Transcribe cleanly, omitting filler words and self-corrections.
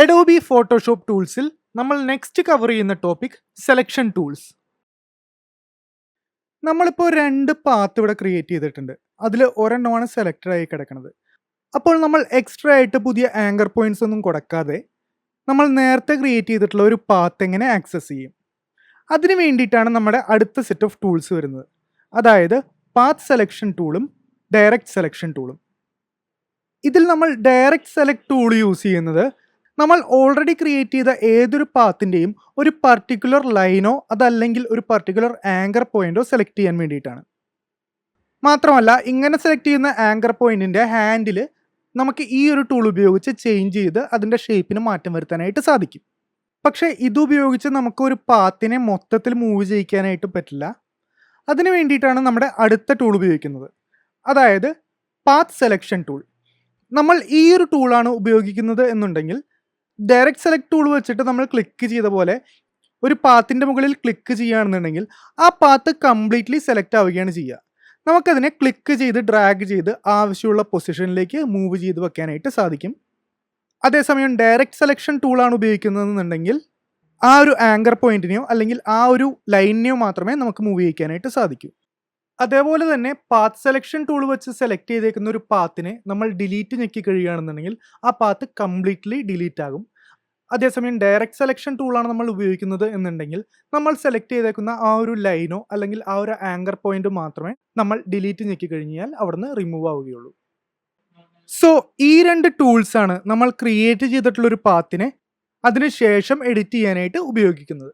Adobe Photoshop ടൂൾസിൽ നമ്മൾ next cover ചെയ്യുന്ന topic selection tools. നമ്മളിപ്പോൾ രണ്ട് പാത്ത് ഇവിടെ ക്രിയേറ്റ് ചെയ്തിട്ടുണ്ട്. അതിൽ ഒരെണ്ണമാണ് സെലക്റ്റഡ് ആയി കിടക്കുന്നത്. അപ്പോൾ നമ്മൾ എക്സ്ട്രാ ആയിട്ട് പുതിയ ആങ്കർ പോയിന്റ്സ് ഒന്നും കൊടുക്കാതെ നമ്മൾ നേരത്തെ ക്രിയേറ്റ് ചെയ്തിട്ടുള്ള ഒരു പാത്ത് എങ്ങനെ ആക്സസ് ചെയ്യും, അതിന് വേണ്ടിയിട്ടാണ് നമ്മുടെ അടുത്ത സെറ്റ് ഓഫ് ടൂൾസ് വരുന്നത്. അതായത് പാത്ത് സെലക്ഷൻ ടൂളും ഡയറക്റ്റ് സെലക്ഷൻ ടൂളും. ഇതിൽ നമ്മൾ ഡയറക്റ്റ് സെലക്ട് ടൂൾ യൂസ് ചെയ്യുന്നത് നമ്മൾ ഓൾറെഡി ക്രിയേറ്റ് ചെയ്ത ഏതൊരു പാത്തിൻ്റെയും ഒരു പർട്ടിക്കുലർ ലൈനോ അതല്ലെങ്കിൽ ഒരു പർട്ടിക്കുലർ ആങ്കർ പോയിന്റോ സെലക്ട് ചെയ്യാൻ വേണ്ടിയിട്ടാണ്. മാത്രമല്ല ഇങ്ങനെ സെലക്ട് ചെയ്യുന്ന ആങ്കർ പോയിന്റിൻ്റെ ഹാൻഡിൽ നമുക്ക് ഈ ഒരു ടൂൾ ഉപയോഗിച്ച് ചേഞ്ച് ചെയ്ത് അതിൻ്റെ ഷേപ്പിന് മാറ്റം വരുത്താനായിട്ട് സാധിക്കും. പക്ഷേ ഇതുപയോഗിച്ച് നമുക്കൊരു പാത്തിനെ മൊത്തത്തിൽ മൂവ് ചെയ്യിക്കാനായിട്ട് പറ്റില്ല. അതിന് വേണ്ടിയിട്ടാണ് നമ്മുടെ അടുത്ത ടൂൾ ഉപയോഗിക്കുന്നത്, അതായത് പാത്ത് സെലക്ഷൻ ടൂൾ. നമ്മൾ ഈ ഒരു ടൂളാണ് ഉപയോഗിക്കുന്നത് എന്നുണ്ടെങ്കിൽ ഡയറക്റ്റ് സെലക്ട് ടൂൾ വെച്ചിട്ട് നമ്മൾ ക്ലിക്ക് ചെയ്ത പോലെ ഒരു പാത്തിൻ്റെ മുകളിൽ ക്ലിക്ക് ചെയ്യുകയാണെന്നുണ്ടെങ്കിൽ ആ പാത്ത് കംപ്ലീറ്റ്ലി സെലക്ട് ആവുകയാണ് ചെയ്യുക. നമുക്കതിനെ ക്ലിക്ക് ചെയ്ത് ഡ്രാഗ് ചെയ്ത് ആവശ്യമുള്ള പൊസിഷനിലേക്ക് മൂവ് ചെയ്ത് വെക്കാനായിട്ട് സാധിക്കും. അതേസമയം ഡയറക്റ്റ് സെലക്ഷൻ ടൂളാണ് ഉപയോഗിക്കുന്നതെന്നുണ്ടെങ്കിൽ ആ ഒരു ആങ്കർ പോയിന്റിനെയോ അല്ലെങ്കിൽ ആ ഒരു ലൈനിനെയോ മാത്രമേ നമുക്ക് മൂവ് ചെയ്യിക്കാനായിട്ട് സാധിക്കൂ. അതേപോലെ തന്നെ പാത്ത് സെലക്ഷൻ ടൂൾ വെച്ച് സെലക്ട് ചെയ്തേക്കുന്ന ഒരു പാത്തിനെ നമ്മൾ ഡിലീറ്റ് ഞെക്കി കഴിയുകയാണെന്നുണ്ടെങ്കിൽ ആ പാത്ത് കംപ്ലീറ്റ്ലി ഡിലീറ്റ് ആകും. അതേസമയം ഡയറക്റ്റ് സെലക്ഷൻ ടൂളാണ് നമ്മൾ ഉപയോഗിക്കുന്നത് എന്നുണ്ടെങ്കിൽ നമ്മൾ സെലക്ട് ചെയ്തേക്കുന്ന ആ ഒരു ലൈനോ അല്ലെങ്കിൽ ആ ഒരു ആങ്കർ പോയിന്റ് മാത്രമേ നമ്മൾ ഡിലീറ്റ് ഞെക്കി കഴിഞ്ഞാൽ അവിടുന്ന് റിമൂവ് ആവുകയുള്ളൂ. സോ ഈ രണ്ട് ടൂൾസാണ് നമ്മൾ ക്രിയേറ്റ് ചെയ്തിട്ടുള്ള ഒരു പാത്തിനെ അതിനുശേഷം എഡിറ്റ് ചെയ്യാനായിട്ട് ഉപയോഗിക്കുന്നത്.